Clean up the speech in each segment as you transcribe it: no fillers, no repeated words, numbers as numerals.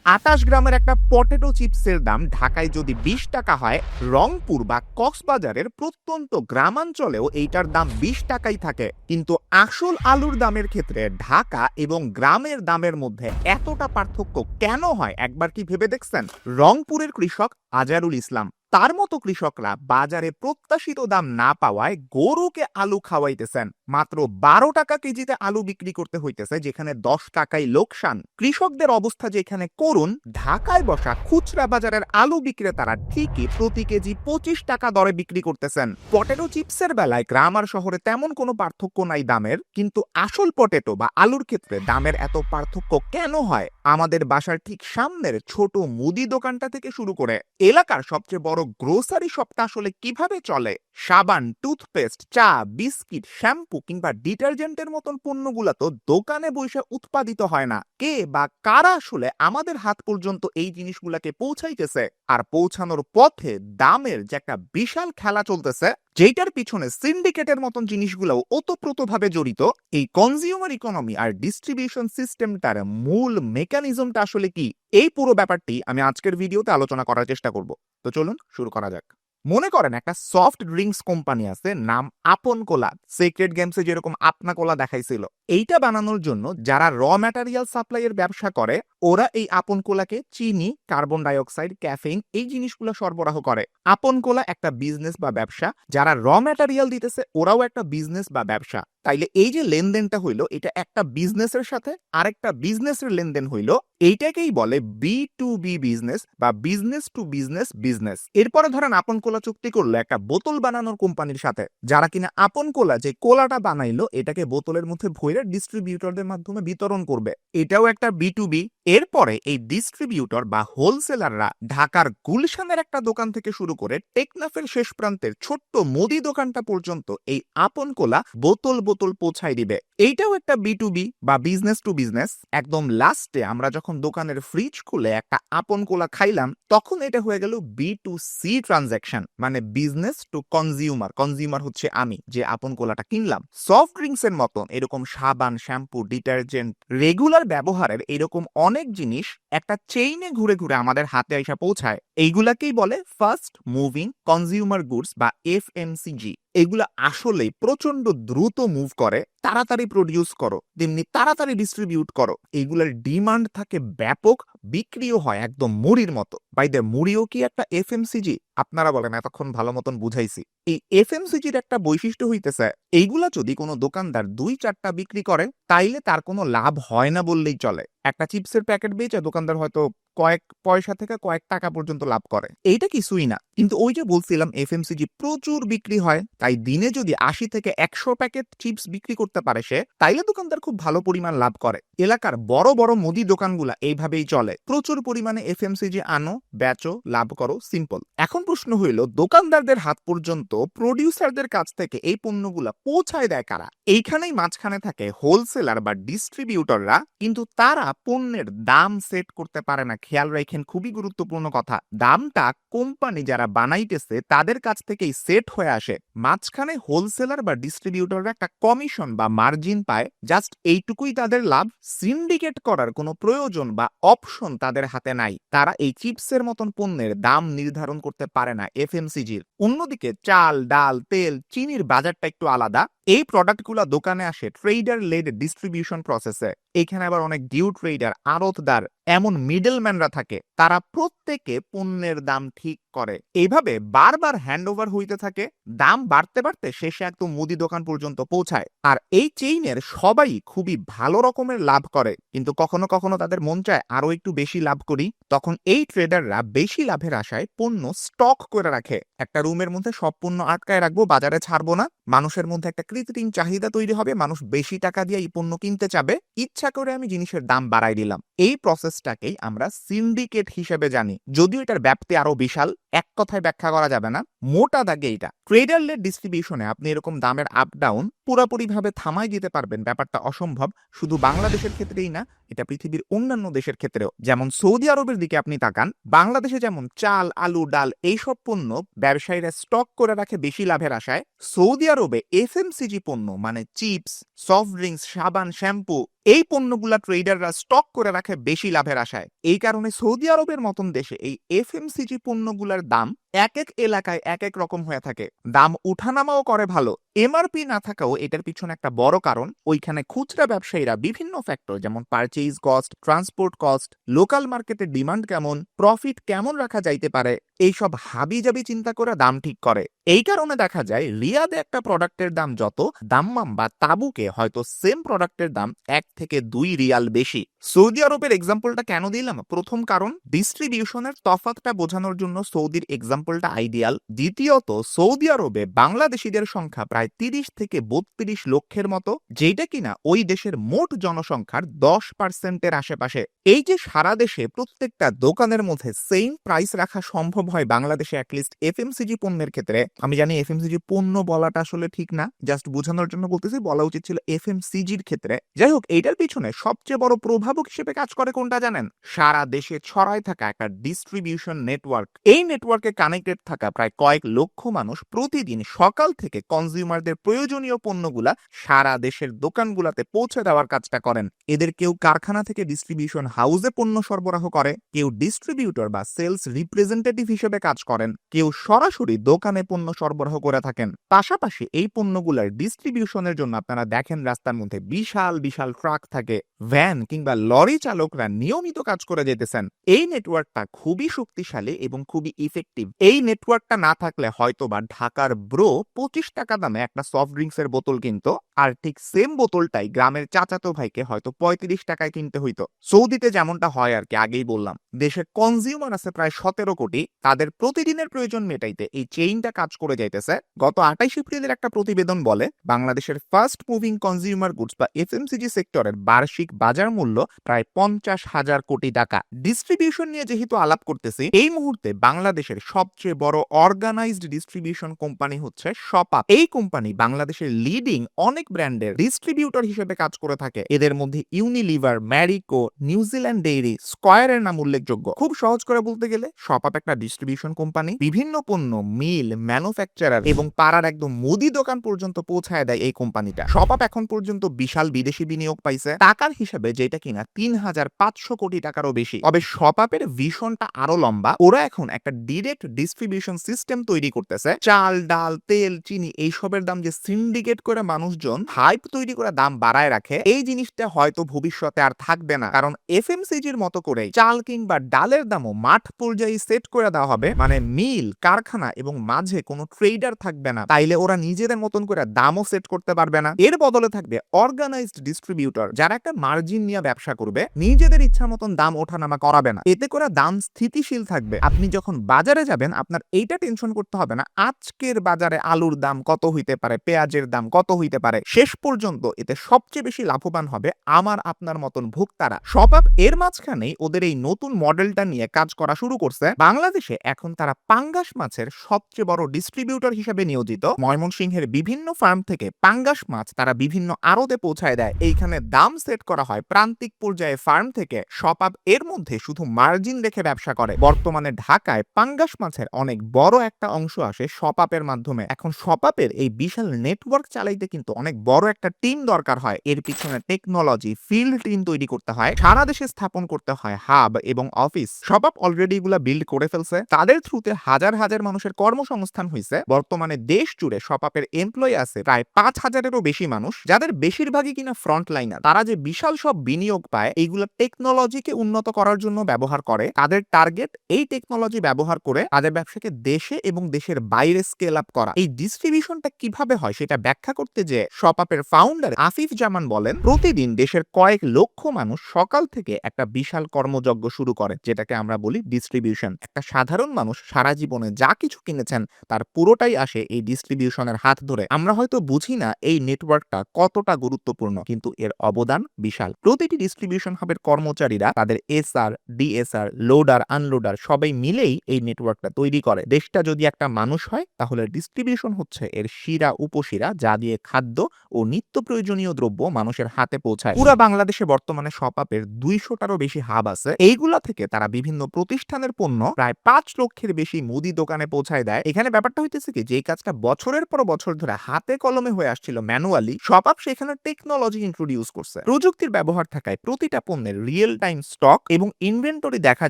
২৮ গ্রামের একটা পটেটো চিপসের দাম ঢাকায় যদি ২০ টাকা হয়, রংপুর বা কক্সবাজারের প্রত্যন্ত গ্রামাঞ্চলেও এইটার দাম ২০ টাকাই থাকে। কিন্তু আসল আলুর দামের ক্ষেত্রে ঢাকা এবং গ্রামের দামের মধ্যে এতটা পার্থক্য কেন হয় একবার কি ভেবে দেখছেন? রংপুরের কৃষক আজারুল ইসলাম তার মতো কৃষকরা বাজারে প্রত্যাশিত দাম না পাওয়ায় গরুকে আলু খাওয়াইতেছেন। মাত্র ১২ টাকা কেজিতে আলু বিক্রি করতে হইতেছে, যেখানে ১০ টাকাই লোকসান। কৃষকদের অবস্থা যেখানে করুন, ঢাকায় বসা খুচরা বাজারের আলু বিক্রেতারা ঠিকই প্রতি কেজি ২৫ টাকা দরে বিক্রি করতেছেন। পটেটো চিপসের বেলায় গ্রাম আর শহরে তেমন কোনো পার্থক্য নাই দামের, কিন্তু আসল পটেটো বা আলুর ক্ষেত্রে দামের এত পার্থক্য কেন হয়? আমাদের বাসার ঠিক সামনের ছোট মুদি দোকানটা থেকে শুরু করে এলাকার সবচেয়ে বড় গ্রোসারি শপটা আসলে কিভাবে চলে? সাবান, টুথপেস্ট, চা, বিস্কিট, শ্যাম্পু কিংবা ডিটারজেন্টের মতন পণ্যগুলো তো দোকানে বসে উৎপাদিত হয় না। কে বা কারা আসলে আমাদের হাত পর্যন্ত এই জিনিসগুলোকে পৌঁছাইতেছে? আর পৌঁছানোর পথে দামের যে একটা বিশাল খেলা চলতেছে, যেটার পিছনে সিন্ডিকেটের মতন জিনিসগুলোও ওতপ্রোতভাবে জড়িত, এই কনজিউমার ইকোনমি আর ডিস্ট্রিবিউশন সিস্টেমটার মূল মেকানিজমটা আসলে কি? এই পুরো ব্যাপারটি আমি আজকের ভিডিওতে আলোচনা করার চেষ্টা করব। তো চলুন শুরু করা যাক। মনে করেন একটা সফট ড্রিঙ্কস কোম্পানি আছে, নাম আপন কোলা। সিক্রেট গেমসে যেরকম আপনা কোলা দেখাইছিল, এইটা বানানোর জন্য যারা র ম্যাটেরিয়াল সাপ্লাইয়ের ব্যবসা করে, ওরা এই আপন কোলাকে চিনি, কার্বন ডাইঅক্সাইড, ক্যাফেইন এই জিনিসগুলো সরবরাহ করে। আপন কোলা একটা বিজনেস বা ব্যবসা, যারা র ম্যাটেরিয়াল দিতেছে ওরাও একটা বিজনেস বা ব্যবসা। তাইলে এই যে লেনদেনটা হইলো, এটা একটা বিজনেসের সাথে আরেকটা বিজনেসের লেনদেন হইলো। এইটাকেই বলে B2B বিজনেস বা বিজনেস টু বিজনেস বিজনেস। এরপরে ধরেন আপন কোলা চুক্তি করলো একটা বোতল বানানোর কোম্পানির সাথে, যারা কিনা আপন কোলা যে কোলাটা বানাইলো এটাকে বোতলের মধ্যে ভরে ডিস্ট্রিবিউটরদের মাধ্যমে বিতরণ করবে। এটাও একটা B2B। এরপরে এই ডিস্ট্রিবিউটর বা হোলসেলাররা ঢাকার গুলশানের একটা দোকান থেকে শুরু করে টেকনাফের শেষ প্রান্তের ছোট্ট মুদি দোকানটা পর্যন্ত এই আপন কোলা বোতল বোতল পৌঁছায় দিবে। এইটাও একটা B2B বা বিজনেস টু বিজনেস। একদম লাস্টে আমরা যখন দোকানের ফ্রিজ খুলে একটা আপন কোলা খাইলাম, তখন এটা হয়ে গেল B2C ট্রানজাকশন, মানে বিজনেস টু কনজিউমার। কনজিউমার হচ্ছে আমি যে আপন কোলাটা কিনলাম। সফট ড্রিঙ্কস এর মতন এরকম সাবান, শ্যাম্পু, ডিটারজেন্ট, রেগুলার ব্যবহারের এরকম অনেক জিনিস একটা চেইনে ঘুরে ঘুরে আমাদের হাতে আইসা পৌঁছায়। এইগুলাকেই বলে ফাস্ট মুভিং কনজিউমার গুডস বা FMCG। এগুলা আসলেই প্রচন্ড দ্রুত মুভ করে, তাড়াতাড়ি প্রডিউস করো, তেমনি তাড়াতাড়ি ডিস্ট্রিবিউট করো। এইগুলার ডিমান্ড থাকে ব্যাপক, বিক্রিও হয় একদম মুড়ির মতো। বাইদে মুড়িও কি একটা FMCG? আপনারা বলেন, এতক্ষণ ভালো মতন বুঝাইছি। এই FMCGর একটা বৈশিষ্ট্য হইতেছে, এইগুলা যদি কোনো দোকানদার ২-৪টা বিক্রি করে, তাইলে তার কোনো লাভ হয় না বললেই চলে। একটা চিপসের প্যাকেট বেচে দোকানদার হয়তো কয়েক পয়সা থেকে কয়েক টাকা পর্যন্ত লাভ করে, এইটা কিছুই না। কিন্তু ওই যে বলছিলাম FMCG প্রচুর বিক্রি হয়, তাই দিনে যদি ৮০ থেকে ১০০ প্যাকেট চিপস বিক্রি করতে পারে সে, তাইলে দোকানদার খুব ভালো পরিমাণ লাভ করে। এলাকার বড় বড় মুদি দোকানগুলা এইভাবেই চলে, প্রচুর পরিমাণে FMCG আনো, বেচো, লাভ করো, সিম্পল। এখন প্রশ্ন হইল, দোকানদারদের হাত পর্যন্ত প্রডিউসারদের কাছ থেকে এই পণ্যগুলা পৌঁছায় দেয় কারা? এইখানেই মাঝখানে থাকে হোলসেলার বা ডিস্ট্রিবিউটররা, কিন্তু তারা পণ্যের দাম সেট করতে পারে না। খেয়াল রাখেন, খুবই গুরুত্বপূর্ণ কথা, দামটা কোম্পানি যারা বানাইতেছে তাদের কাছ থেকেই সেট হয়ে আসে। মাঝখানে হোলসেলার বা ডিস্ট্রিবিউটররা একটা কমিশন বা মার্জিন পায়, জাস্ট এইটুকুই তাদের লাভ। সিন্ডিকেট করার কোনো প্রয়োজন বা অপশন তাদের হাতে নাই। তারা এই চিপসের মতন পণ্যের দাম নির্ধারণ করতে পারে না FMCGর। অন্যদিকে চাল, ডাল, তেল, চিনির বাজারটা একটু আলাদা। এই প্রোডাক্টগুলো দোকানে আসে ট্রেডার লেড ডিস্ট্রিবিউশন প্রসেসে। এখানে আবার অনেক ডিউ ট্রেডার, আড়তদার, এমন মিডলম্যানরা থাকে, তারা প্রত্যেকে পণ্যের দাম ঠিক করে। এইভাবে বারবার হ্যান্ড ওভার হইতে থাকে, দাম বাড়তে বাড়তে শেষে একদম মুদি দোকান পর্যন্ত পৌঁছায়। আর এই চেইনের সবাই খুবই ভালো রকমের লাভ করে, কিন্তু কখনো কখনো তাদের মন চায় আরো একটু বেশি লাভ করি। তখন এই ট্রেডাররা বেশি লাভের আশায় পণ্য স্টক করে রাখে। একটা রুমের মধ্যে সব পণ্য আটকায় রাখবো, বাজারে ছাড়বো না। মানুষের মধ্যে একটা কৃত্রিম চাহিদা তৈরি হবে, মানুষ বেশি টাকা দিয়ে এই পণ্য কিনতে চাবে, ইচ্ছা করে আমি জিনিসের দাম বাড়াই দিলাম। এই প্রসেসটাকেই আমরা সিন্ডিকেট হিসেবে জানি, যদিও এটার ব্যাপ্তি আরো বিশাল, এক কথায় ব্যাখ্যা করা যাবে না। মোটা দাগে এটা ট্রেডার লেড ডিস্ট্রিবিউশনে আপনি এরকম দামের আপ ডাউন পুরোপুরিভাবে থামাই দিতে পারবেন, ব্যাপারটা অসম্ভব। শুধু বাংলাদেশের ক্ষেত্রেই না, এটা পৃথিবীর অন্যান্য দেশের ক্ষেত্রেও। যেমন সৌদি আরবের দিকে আপনি তাকান, বাংলাদেশে যেমন চাল, আলু, ডাল এইসব পণ্য ব্যবসায়ীরা স্টক করে রাখে বেশি লাভের আশায়, সৌদি আরবে FMCG পণ্য মানে চিপস, সফট ড্রিঙ্কস, সাবান, শ্যাম্পু এই পণ্যগুলা ট্রেডাররা স্টক করে রাখে বেশি লাভের আশায়। এই কারণে সৌদি আরবের মতন দেশে এই এফএমসিজি পণ্যগুলার দাম এক এক এলাকায় এক এক রকম হয়ে থাকে। দাম উঠানামাও করে ভালো। এমআরপি না থাকাও এটার পিছনে একটা বড় কারণ। ওইখানে খুচরা ব্যবসায়ীরা বিভিন্ন ফ্যাক্টর যেমন purchase cost, transport cost, local মার্কেটের ডিমান্ড কেমন, প্রফিট কেমন রাখা যাইতে পারে, এইসব হাবিজাবি চিন্তা করে দাম ঠিক করে। এই কারণে দেখা যায় রিয়াদে একটা প্রোডাক্টের দাম যত, দাম্মাম বা তাবুকে হয়তো সেম প্রোডাক্টের দাম 1 থেকে 2 রিয়াল বেশি। সৌদি আরবের এক্সাম্পলটা কেন দিলাম? প্রথম কারণ ডিস্ট্রিবিউশনের তফাৎটা বোঝানোর জন্য সৌদির এক্সাম্পলটা আইডিয়াল। দ্বিতীয়ত সৌদি আরবে বাংলাদেশিদের সংখ্যা প্রায় 30 থেকে 32 লক্ষের মতো, যেটা কিনা ওই দেশের মোট জনসংখ্যার 10%-এর আশেপাশে। এই যে সারা দেশে প্রত্যেকটা দোকানের মধ্যে সেম প্রাইস রাখা সম্ভব হয় বাংলাদেশে অ্যাটলিস্ট এফএমসিজি পণ্যের ক্ষেত্রে। আমি জানি এফএমসিজি পণ্য বলাটা আসলে ঠিক না, জাস্ট বোঝানোর জন্য বলতেছি, বলা উচিত ছিল এফএমসিজির ক্ষেত্রে। যাই হোক, এইটার পিছনে সবচেয়ে বড় প্রভাবক হিসেবে কাজ করে কোনটা জানেন? সারা দেশে ছড়ায় থাকা একটা ডিস্ট্রিবিউশন নেটওয়ার্ক। এই নেটওয়ার্কে কানেক্টেড থাকা প্রায় কয়েক লক্ষ মানুষ প্রতিদিন সকাল থেকে কনজিউমারদের প্রয়োজনীয় পণ্যগুলা সারা দেশের দোকানগুলাতে পৌঁছে দেওয়ার কাজটা করেন। এদের কেউ কারখানা থেকে ডিস্ট্রিবিউশন হাউসে পণ্য সরবরাহ করে, কেউ ডিস্ট্রিবিউটর বা সেলস রিপ্রেজেন্টেটিভ হিসেবে কাজ করেন, কেউ সরাসরি দোকানে পণ্য সরবরাহ করে থাকেন। পাশাপাশি এই পণ্যগুলার ডিস্ট্রিবিউশনের জন্য আপনারা দেখেন রাস্তার মধ্যে বিশাল বিশাল ট্রাক থাকে, ভ্যান কিংবা লরি চালকরা নিয়মিত কাজ করে যেতেছেন। এই নেটওয়ার্কটা খুবই শক্তিশালী এবং খুবই ইফেক্টিভ। এই নেটওয়ার্কটা না থাকলে হয়তোবা ঢাকার ব্রো 25 টাকা দামে একটা সফট ড্রিঙ্কসের বোতল কিনতো, আর ঠিক সেম বোতলটাই গ্রামের চাচাতো ভাইকে হয়তো 35 টাকায় কিনতে হইতো। সৌদিতে যেমনটা হয় আর কি, আগেই বললাম, দেশের কনজিউমার আছে প্রায় 17 কোটি। তাদের প্রতিদিনের প্রয়োজন মেটাইতে এই চেইনটা কাজ করে যাইতেছে। গত 28 এপ্রিলের একটা প্রতিবেদন বলে বাংলাদেশের ফাস্ট মুভিং কনজিউমার গুডস বা এফএমসিজি সেক্টরের বার্ষিক বাজার মূল্য প্রায় 50,000 কোটি টাকা। ডিস্ট্রিবিউশন নিয়ে যেহেতু আলাপ করতেছি, এই মুহূর্তে বাংলাদেশের সবচেয়ে বড় অর্গানাইজড ডিস্ট্রিবিউশন কোম্পানি হচ্ছে শপআপ। এই কোম্পানি বাংলাদেশের লিডিং অনেক ব্র্যান্ডের ডিস্ট্রিবিউটর হিসেবে কাজ করে থাকে। এদের মধ্যে ইউনিলিভার, ম্যারিকো, নিউজিল্যান্ড ডেইরি, স্কয়ারের নাম উল্লেখযোগ্য। খুব সহজ করে বলতে গেলে শপআপ একটা ডিস্ট্রিবিউশন কোম্পানি। বিভিন্ন পণ্য মিল, ম্যানুফ্যাকচারার এবং পাড়ার একদম মুদি দোকান পর্যন্ত পৌঁছায় দেয় এই কোম্পানিটা। শপআপ এখন পর্যন্ত বিশাল বিদেশি বিনিয়োগ পাইছে টাকার হিসাবে, যেটা কিনা 3,500 কোটি টাকারও বেশি। তবে শপআপের ভিশনটা আরো লম্বা। ওরা এখন একটা ডিরেক্ট ডিস্ট্রিবিউশন সিস্টেম তৈরি করতেছে। চাল, ডাল, তেল, চিনি এইসবের দাম যে সিন্ডিকেট করে মানুষজন হাইপ তৈরি করে দাম বাড়ায় রাখে, এই জিনিসটা হয়তো ভবিষ্যতে আর থাকবে না। কারণ এফএমসিজির মতো করে চাল কিংবা ডালের দামও মাঠ পর্যায়ে সেট করে দেওয়া হবে। মানে মিল, কারখানা এবং মাঝে কোনো ট্রেডার থাকবে না। তাইলে ওরা নিজেদের মতন করে দামও সেট করতে পারবে না। এর বদলে থাকবে অর্গানাইজড ডিস্ট্রিবিউটর, যারা একটা মার্জিন নিয়ে ব্যবসা করবে, নিজেদের ইচ্ছা মতন দাম ওঠানামা করাবে না। এতে করে দাম স্থিতিশীল থাকবে। আপনি যখন বাজারে যাবেন আপনার এইটা টেনশন করতে হবে না আজকের বাজারে আলুর দাম কত হইতে পারে, পেঁয়াজের দাম কত হইতে পারে। শেষ পর্যন্ত এতে সবচেয়ে বেশি লাভবান হবে আমার আপনার মতন ভোক্তারা। শপআপ এর মাঝখানেই ওদের এই নতুন মডেলটা নিয়ে কাজ করা শুরু করছে। বাংলাদেশে এখন তারা পাঙ্গাস মাছের সবচেয়ে বড় ডিস্ট্রিবিউটর হিসেবে নিয়োজিত। ময়মনসিংহের বিভিন্ন ফার্ম থেকে পাঙ্গাস মাছ তারা বিভিন্ন আড়তে পৌঁছায় দেয়। এইখানে দাম সেট করা হয় প্রান্তিক পর্যায়ে ফার্ম থেকে। শপআপ এর মধ্যে শুধু মার্জিন রেখে ব্যবসা করে। বর্তমানে ঢাকায় পাঙ্গাস মাছের অনেক বড় একটা অংশ আসে শপআপের মাধ্যমে। এখন শপআপের এই বিশাল নেটওয়ার্ক চালাইতে কিন্তু অনেক বড় একটা টিম দরকার হয়। এর পিছনে টেকনোলজি, ফিল্ড টিম তৈরি করতে হয়, সারা দেশে স্থাপন করতে হয় হাব এবং অফিস। শপআপ অলরেডি এগুলা বিল্ড করে ফেলছে। তাদের থ্রুতে হাজার হাজার মানুষের কর্মসংস্থান হয়েছে। বর্তমানে দেশ জুড়ে শপআপের এমপ্লয়ি আছে প্রায় 5,000-এরও বেশি মানুষ, যাদের বেশিরভাগই কিনা ফ্রন্ট লাইনার। তারা যে বিশাল সব বিনিয়োগ পায় এইগুলা টেকনোলজিকে উন্নত করার জন্য ব্যবহার করে। তাদের টার্গেট এই টেকনোলজি ব্যবহার করে তাদের ব্যবসাকে দেশে এবং দেশের বাইরে স্কেল আপ করা। এই ডিস্ট্রিবিউশনটা কিভাবে হয় সেটা ব্যাখ্যা করতে যে শপআপের ফাউন্ডার আফিফ জামান বলেন, প্রতিদিন দেশের কয়েক লক্ষ মানুষ সকাল থেকে একটা বিশাল কর্মযজ্ঞ শুরু করে, যেটাকে আমরা বলি ডিস্ট্রিবিউশন। একটা সাধারণ মানুষ সারা জীবনে যা কিছু কিনেছেন তার পুরোটাই আসে এই ডিস্ট্রিবিউশনের হাত ধরে। আমরা হয়তো বুঝি না এই নেটওয়ার্কটা কতটা গুরুত্বপূর্ণ, কিন্তু এর অবদান বিশাল। প্রতিটি ডিস্ট্রিবিউশন হাবের কর্মচারীরা তাদের এসআর, ডিএসআর, লোডার, আনলোডার সবাই মিলেই এই নেটওয়ার্কটা তৈরি করে। দেশটা যদি একটা মানুষ হয় তাহলে ডিস্ট্রিবিউশন হচ্ছে এর শিরা উপশিরা, যা দিয়ে খাদ্য ও নিত্য প্রয়োজনীয় দ্রব্য মানুষের হাতে পৌঁছায়। পুরা বাংলাদেশে বর্তমানে শপাপের 200টারও বেশি হাব আছে। এইগুলা থেকে তারা বিভিন্ন প্রতিষ্ঠানের পণ্য প্রায় 5 লক্ষের বেশি মুদি দোকানে পৌঁছায় দেয়। এখানে ব্যাপারটা হইতেছে কি, যে কাজটা বছরের পর বছর ধরে হাতে কলমে হয়ে আসছিল ম্যানুয়ালি, শপাপ সেখানে টেকনোলজি ইন্ট্রোডিউস করছে। প্রযুক্তির ব্যবহার থাকায় প্রতিটা পণ্যের রিয়েল টাইম স্টক এবং ইনভেন্টরি দেখা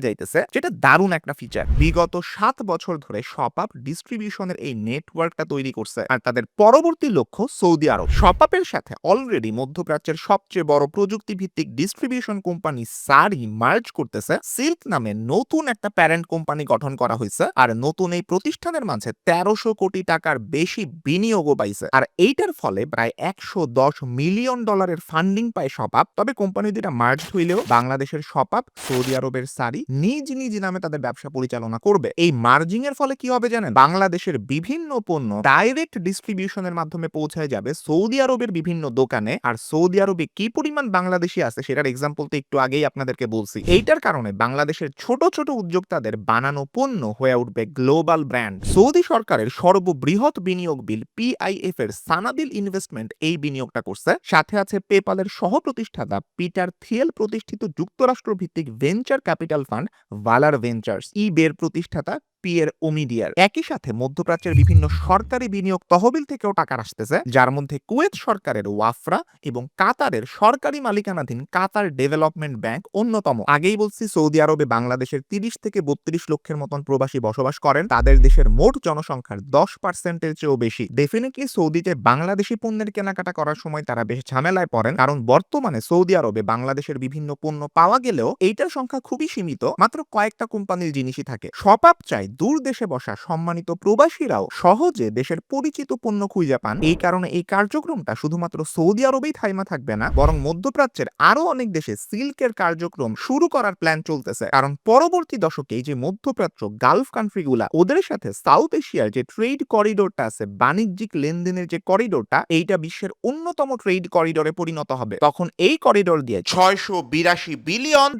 যাইতেছে, যেটা দারুণ একটা ফিচার। বিগত 7 বছর ধরে শপাপ ডিস্ট্রিবিউশনের এই নেটওয়ার্কটা তৈরি করছে, আর তাদের পরবর্তী লক্ষ্য সৌদি আরব। শপাপের সাথে অলরেডি মধ্যপ্রাচ্যের সবচেয়ে বড় প্রযুক্তি ভিত্তিক ডিস্ট্রিবিউশন কোম্পানি সারি মার্জ করতেছে। সিল্ক নামে নতুন একটা প্যারেন্ট কোম্পানি গঠন করা হয়েছে, আর নতুন এই প্রতিষ্ঠানের মাঝে 1300 কোটি টাকার বেশি বিনিয়োগও পাইছে। আর এইটার ফলে প্রায় $110 মিলিয়ন ফান্ডিং পায় শপাপ। তবে কোম্পানি দুটা মার্জ হইলেও বাংলাদেশের শপাপ সৌদি আরবের সারি নিজ নিজ নামে তাদের ব্যবসা পরিচালনা করবে। এই মার্জিং এর ফলে কি হবে জানেন? বাংলাদেশের বিভিন্ন পণ্য ডাইরেক্ট ডিস্ট্রিবিউশনের মাধ্যমে পৌঁছায় যাবে সৌদি আরবের বিভিন্ন দোকানে। আর সৌদি আরবে কি পরিমাণ বাংলাদেশি আছে সেটার এক্সাম্পল তো একটু আগেই আপনাদেরকে বলছি। এইটার কারণে বাংলাদেশের ছোট ছোট উদ্যোক্তাদের বানানো পণ্য হয়ে উঠবে গ্লোবাল ব্র্যান্ড। সৌদি সরকারের সর্ববৃহৎ বিনিয়োগ বিল PIF এর সানাবিল ইনভেস্টমেন্ট এই বিনিয়োগটা করছে। সাথে আছে পেপালের সহ প্রতিষ্ঠাতা পিটার থিয়েল প্রতিষ্ঠিত যুক্তরাষ্ট্র ভিত্তিক ভেঞ্চার ক্যাপিটাল ফান্ড ভালার ভেঞ্চার্স, ইবের প্রতিষ্ঠাতা পিয়ের ওমিডিয়ার। একই সাথে মধ্যপ্রাচ্যের বিভিন্ন সরকারি বিনিয়োগ তহবিল থেকেও টাকা আসতেছে, যার মধ্যে কুয়েত সরকারের ওয়াফরা এবং কাতারের সরকারি মালিকানাধীন কাতার ডেভেলপমেন্ট ব্যাংক অন্যতম। আগেই বলছি, সৌদি আরবে বাংলাদেশের 30 থেকে 32 লক্ষের মতন প্রবাসী বসবাস করেন। তাদের দেশের মোট জনসংখ্যার 10%-এর চেয়েও বেশি। ডেফিনেটলি সৌদিতে বাংলাদেশি পণ্যের কেনাকাটা করার সময় তারা বেশ ঝামেলায় পড়েন, কারণ বর্তমানে সৌদি আরবে বাংলাদেশের বিভিন্ন পণ্য পাওয়া গেলেও এইটার সংখ্যা খুবই সীমিত, মাত্র কয়েকটা কোম্পানির জিনিসই থাকে। শপাপ চাই দূর দেশে বসা সম্মানিত প্রবাসীরাও সহজে দেশের পরিচিত পণ্য খুঁজে পান। এই কারণে এই কার্যক্রমটা শুধুমাত্র সৌদি আরবেই থাইমা থাকবে না, বরং মধ্যপ্রাচ্যের আরো অনেক দেশে সিল্কের কার্যক্রম শুরু করার প্ল্যান চলতেছে। কারণ পরবর্তী দশকে এই যে মধ্যপ্রাচ্য গালফ কান্ট্রিগুলা, ওদের সাথে সাউথ এশিয়ার যে ট্রেড করিডোরটা আছে, বাণিজ্যিক লেনদেনের যে করিডোরটা, এইটা বিশ্বের অন্যতম ট্রেড করিডোরে পরিণত হবে। তখন এই করিডোর দিয়ে $682 বিলিয়ন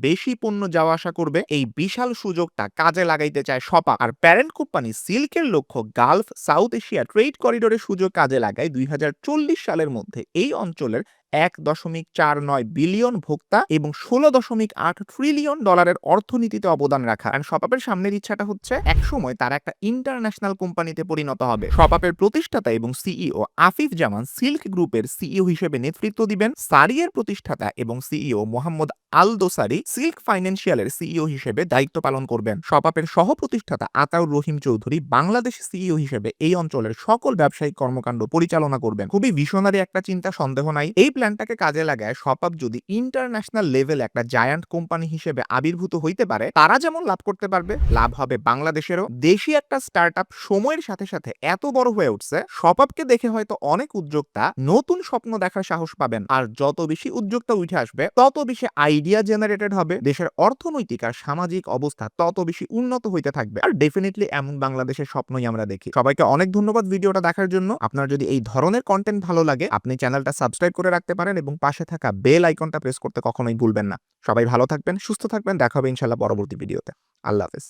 বেশি পণ্য যাওয়া আসা করবে। এই বিশাল সুযোগটা কাজে লাগাইতে চায় শপাপ। আর প্যারেন্ট কোম্পানি সিল্কের লক্ষ্য গালফ সাউথ এশিয়া ট্রেড করিডোরের সুযোগ কাজে লাগায় 2040 সালের মধ্যে এই অঞ্চলের 1.49 বিলিয়ন ভোক্তা এবং $16.8 ট্রিলিয়ন অর্থনীতিতে অবদান রাখা। আর শপাপের সামনের ইচ্ছাটা হচ্ছে একসময় তারা একটা ইন্টারন্যাশনাল কোম্পানিতে পরিণত হবে। শপাপের প্রতিষ্ঠাতা এবং সিইও আফিফ জামান সিল্ক গ্রুপের সিইও হিসেবে নেতৃত্ব দিবেন। সারিয়ের প্রতিষ্ঠাতা এবং সিইও মোহাম্মদ আল দোসারি সিল্ক ফাইন্যান্সিয়ালের সিইও হিসেবে দায়িত্ব পালন করবেন। শপাপের সহ প্রতিষ্ঠাতা আতাউর রহিম চৌধুরী বাংলাদেশ সিইও হিসেবে এই অঞ্চলের সকল ব্যবসায়িক কর্মকাণ্ড পরিচালনা করবেন। খুবই ভিশনারি একটা চিন্তা, সন্দেহ নাই। এই প্ল্যানটাকে কাজে লাগায় শপাপ যদি ইন্টারন্যাশনাল লেভেল একটা জায়ান্ট কোম্পানি হিসেবে আবির্ভূত হইতে পারে, তারা যেমন লাভ করতে পারবে, লাভ হবে বাংলাদেশেরও। দেশি একটা স্টার্টআপ সময়ের সাথে সাথে এত বড় হয়ে উঠছে, শপাপকে দেখে হয়তো অনেক উদ্যোক্তা নতুন স্বপ্ন দেখার সাহস পাবেন। আর যত বেশি উদ্যোক্তা উঠে আসবে, তত বেশি আইডিয়া জেনারেটেড হবে, দেশের অর্থনৈতিক আর সামাজিক অবস্থা তত বেশি উন্নত হইতে থাকবে। আর ডেফিনেটলি এমন বাংলাদেশের স্বপ্নই আমরা দেখি। সবাইকে অনেক ধন্যবাদ ভিডিওটা দেখার জন্য। আপনার যদি এই ধরনের কন্টেন্ট ভালো লাগে, আপনি চ্যানেলটা সাবস্ক্রাইব করে রাখতে পারেন এবং পাশে থাকা বেল আইকনটা প্রেস করতে কখনোই ভুলবেন না। সবাই ভালো থাকবেন, সুস্থ থাকবেন। দেখা হবে ইনশাআল্লাহ পরবর্তী ভিডিওতে। আল্লাহ হাফেজ।